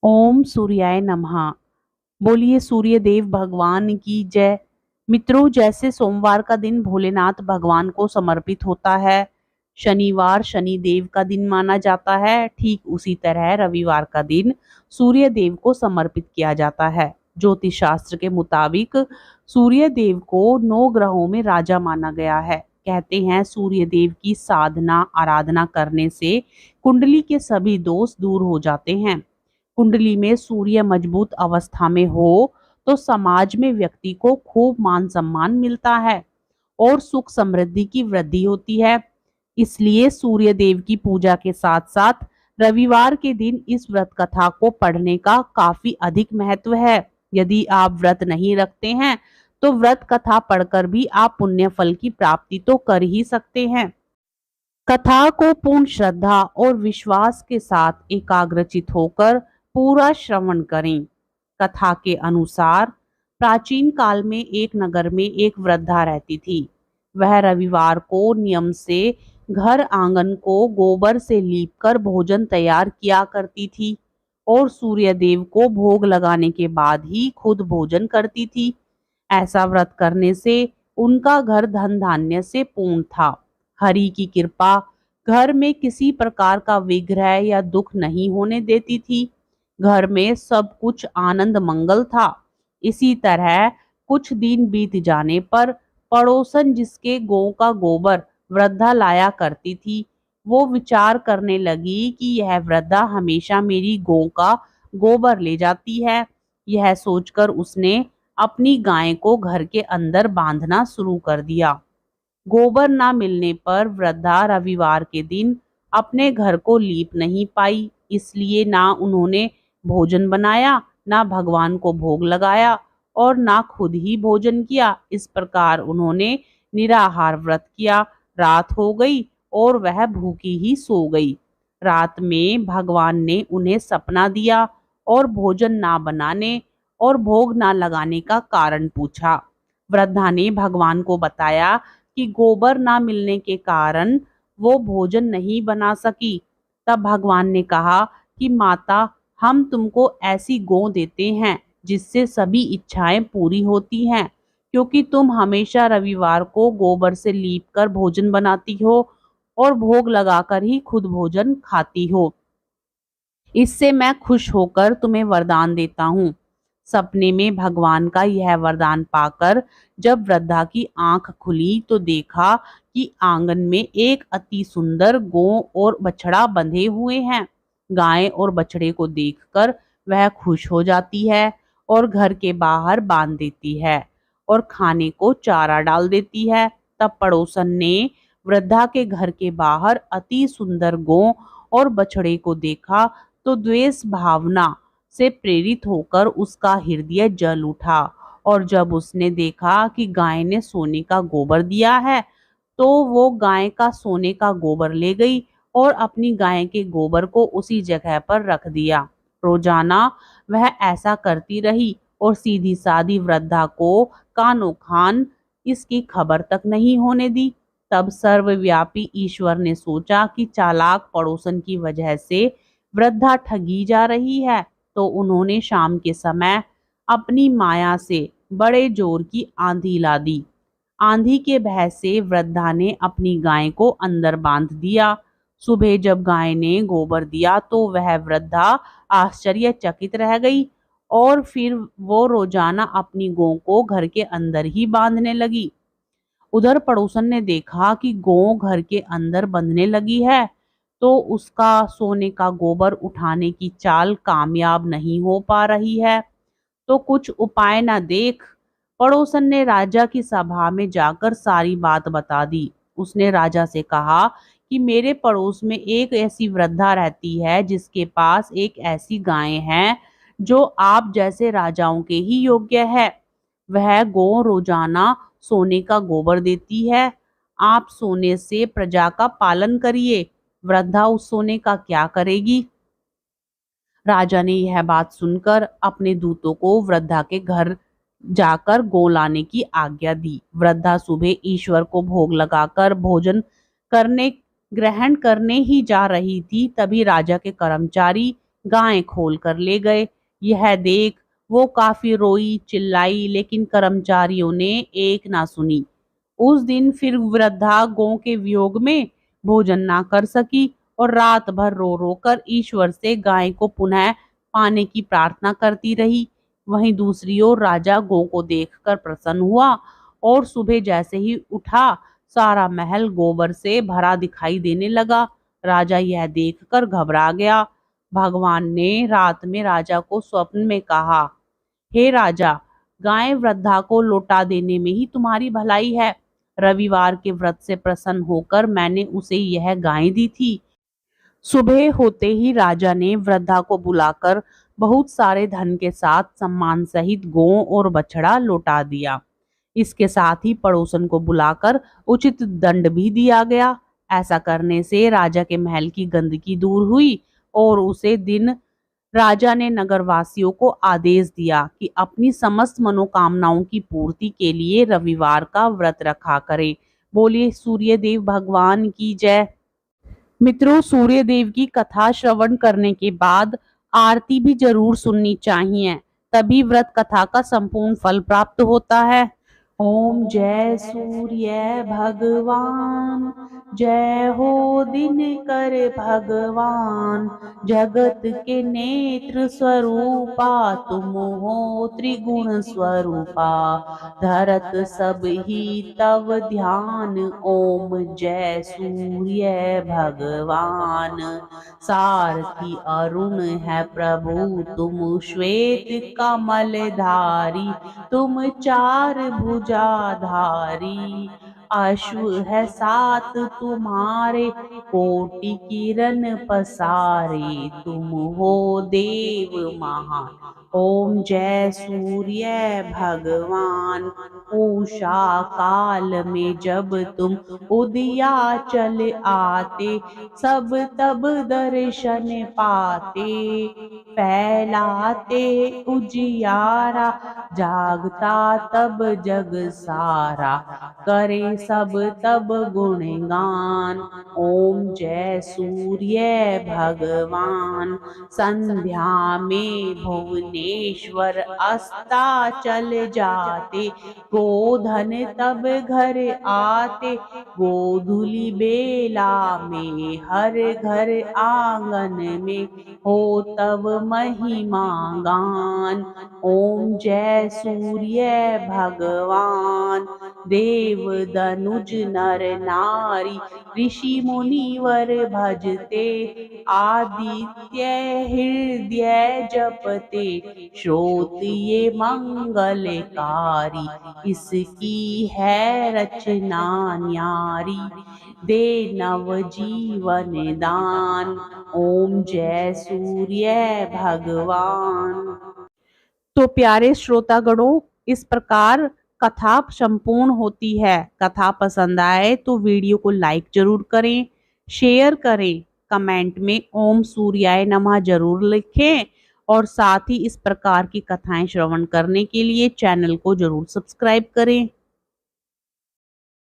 ओम सूर्याय नमः। बोलिए सूर्य देव भगवान की जय। मित्रों, जैसे सोमवार का दिन भोलेनाथ भगवान को समर्पित होता है, शनिवार शनि देव का दिन माना जाता है, ठीक उसी तरह रविवार का दिन सूर्य देव को समर्पित किया जाता है। ज्योतिष शास्त्र के मुताबिक सूर्य देव को 9 ग्रहों में राजा माना गया है। कहते हैं सूर्य देव की साधना आराधना करने से कुंडली के सभी दोष दूर हो जाते हैं। कुंडली में सूर्य मजबूत अवस्था में हो तो समाज में व्यक्ति को खूब मान सम्मान मिलता है और सुख समृद्धि की वृद्धि होती है। इसलिए सूर्य देव की पूजा के साथ साथ रविवार के दिन इस व्रत कथा को पढ़ने का काफी अधिक महत्व है। यदि आप व्रत नहीं रखते हैं तो व्रत कथा पढ़कर भी आप पुण्य फल की प्राप्ति तो कर ही सकते हैं। कथा को पूर्ण श्रद्धा और विश्वास के साथ एकाग्रचित होकर पूरा श्रवण करें। कथा के अनुसार प्राचीन काल में एक नगर में एक वृद्धा रहती थी। वह रविवार को नियम से घर आंगन को गोबर से लीपकर भोजन तैयार किया करती थी और सूर्य देव को भोग लगाने के बाद ही खुद भोजन करती थी। ऐसा व्रत करने से उनका घर धन धान्य से पूर्ण था। हरि की कृपा घर में किसी प्रकार का विग्रह या दुख नहीं होने देती थी। घर में सब कुछ आनंद मंगल था। इसी तरह कुछ दिन बीत जाने पर पड़ोसन जिसके गौ का गोबर वृद्धा लाया करती थी, वो विचार करने लगी कि यह वृद्धा हमेशा मेरी गौ का गोबर ले जाती है। यह सोचकर उसने अपनी गाय को घर के अंदर बांधना शुरू कर दिया। गोबर ना मिलने पर वृद्धा रविवार के दिन अपने घर को लीप नहीं पाई। इसलिए ना उन्होंने भोजन बनाया, ना भगवान को भोग लगाया और ना खुद ही भोजन किया। इस प्रकार उन्होंने निराहार व्रत किया। रात हो गई और वह भूखी ही सो गई। रात में भगवान ने उन्हें सपना दिया और भोजन ना बनाने और भोग ना लगाने का कारण पूछा। वृद्धा ने भगवान को बताया कि गोबर ना मिलने के कारण वो भोजन नहीं बना सकी। तब भगवान ने कहा कि माता, हम तुमको ऐसी गौ देते हैं जिससे सभी इच्छाएं पूरी होती हैं, क्योंकि तुम हमेशा रविवार को गोबर से लीप कर भोजन बनाती हो और भोग लगाकर ही खुद भोजन खाती हो। इससे मैं खुश होकर तुम्हें वरदान देता हूँ। सपने में भगवान का यह वरदान पाकर जब वृद्धा की आंख खुली तो देखा कि आंगन में एक अति सुंदर गौ और बछड़ा बंधे हुए हैं। गाय और बछड़े को देखकर वह खुश हो जाती है और घर के बाहर बांध देती है और खाने को चारा डाल देती है। तब पड़ोसन ने वृद्धा के घर के बाहर अति सुंदर गौ और बछड़े को देखा तो द्वेष भावना से प्रेरित होकर उसका हृदय जल उठा। और जब उसने देखा कि गाय ने सोने का गोबर दिया है तो वो गाय का सोने का गोबर ले गई और अपनी गाय के गोबर को उसी जगह पर रख दिया। रोजाना वह ऐसा करती रही और सीधी सादी वृद्धा को कानो खान इसकी खबर तक नहीं होने दी। तब सर्वव्यापी ईश्वर ने सोचा कि चालाक पड़ोसन की वजह से वृद्धा ठगी जा रही है, तो उन्होंने शाम के समय अपनी माया से बड़े जोर की आंधी ला दी। आंधी के भय से वृद्धा ने अपनी गाय को अंदर बांध दिया। सुबह जब गाय ने गोबर दिया तो वह वृद्धा आश्चर्यचकित रह गई और फिर वो रोजाना अपनी गौ को घर के अंदर ही बांधने लगी। उधर पड़ोसन ने देखा कि गौ घर के अंदर बंधने लगी है तो उसका सोने का गोबर उठाने की चाल कामयाब नहीं हो पा रही है। तो कुछ उपाय न देख पड़ोसन ने राजा की सभा में जाकर सारी बात बता दी। उसने राजा से कहा कि मेरे पड़ोस में एक ऐसी वृद्धा रहती है जिसके पास एक ऐसी गाय है जो आप जैसे राजाओं के ही योग्य है। वह गौ रोजाना सोने का गोबर देती है। आप सोने से प्रजा का पालन करिए। वृद्धा उस सोने का क्या करेगी? राजा ने यह बात सुनकर अपने दूतों को वृद्धा के घर जाकर गौ लाने की आज्ञा दी। वृद्धा सुबह ईश्वर को भोग लगाकर भोजन करने ग्रहण करने ही जा रही थी, तभी राजा के कर्मचारी गाय खोल कर ले गए। यह देख वो काफी रोई चिल्लाई, लेकिन कर्मचारियों ने एक ना सुनी। उस दिन फिर वृद्धा गौ के वियोग में भोजन ना कर सकी और रात भर रो रो कर ईश्वर से गाय को पुनः पाने की प्रार्थना करती रही। वहीं दूसरी ओर राजा गौ को देखकर प्रसन्न हुआ और सुबह जैसे ही उठा, सारा महल गोबर से भरा दिखाई देने लगा। राजा यह देखकर घबरा गया। भगवान ने रात में राजा को स्वप्न में कहा, हे राजा, गाय वृद्धा को लौटा देने में ही तुम्हारी भलाई है। रविवार के व्रत से प्रसन्न होकर मैंने उसे यह गाय दी थी। सुबह होते ही राजा ने वृद्धा को बुलाकर बहुत सारे धन के साथ सम्मान सहित गौ और बछड़ा लौटा दिया। इसके साथ ही पड़ोसन को बुलाकर उचित दंड भी दिया गया। ऐसा करने से राजा के महल की गंदगी दूर हुई और उसे दिन राजा ने नगरवासियों को आदेश दिया कि अपनी समस्त मनोकामनाओं की पूर्ति के लिए रविवार का व्रत रखा करें। बोलिए सूर्य देव भगवान की जय। मित्रों, सूर्य देव की कथा श्रवण करने के बाद आरती भी जरूर सुननी चाहिए, तभी व्रत कथा का संपूर्ण फल प्राप्त होता है। ओम जय सूर्य भगवान, जय हो दिन कर भगवान, जगत के नेत्र स्वरूपा तुम हो त्रिगुण स्वरूपा, धरत सब ही तव ध्यान, ओम जय सूर्य भगवान। सारथी अरुण है प्रभु तुम, श्वेत कमल धारी तुम चार भुजाधारी, अश्व है सात तुम्हारे, कोटि किरण पसारे, तुम हो देव महान। ओम जय सूर्य भगवान। उषा काल में जब तुम उदयाचल आते, सब तब दर्शन पाते, फैलाते उजियारा, जागता तब जग सारा, करे सब तब गुणगान। ओम जय सूर्य भगवान। संध्या में भुवनेश्वर अस्ताचल जाते, गोधन तब घर आते, गोधुली बेला में हर घर आंगन में हो तब महिमा गान। ओम जय सूर्य भगवान। देव दनुज नर नारी, ऋषि मुनिवर भजते, आदित्य हृदय जपते, श्रोत ये मंगलकारी, इसकी है रचना न्यारी, दे नव जीवन दान। ओम जय सूर्य भगवान। तो प्यारे श्रोतागणों, इस प्रकार कथा संपूर्ण होती है। कथा पसंद आए तो वीडियो को लाइक जरूर करें, शेयर करें, कमेंट में ओम सूर्याय नमः जरूर लिखें और साथ ही इस प्रकार की कथाएं श्रवण करने के लिए चैनल को जरूर सब्सक्राइब करें।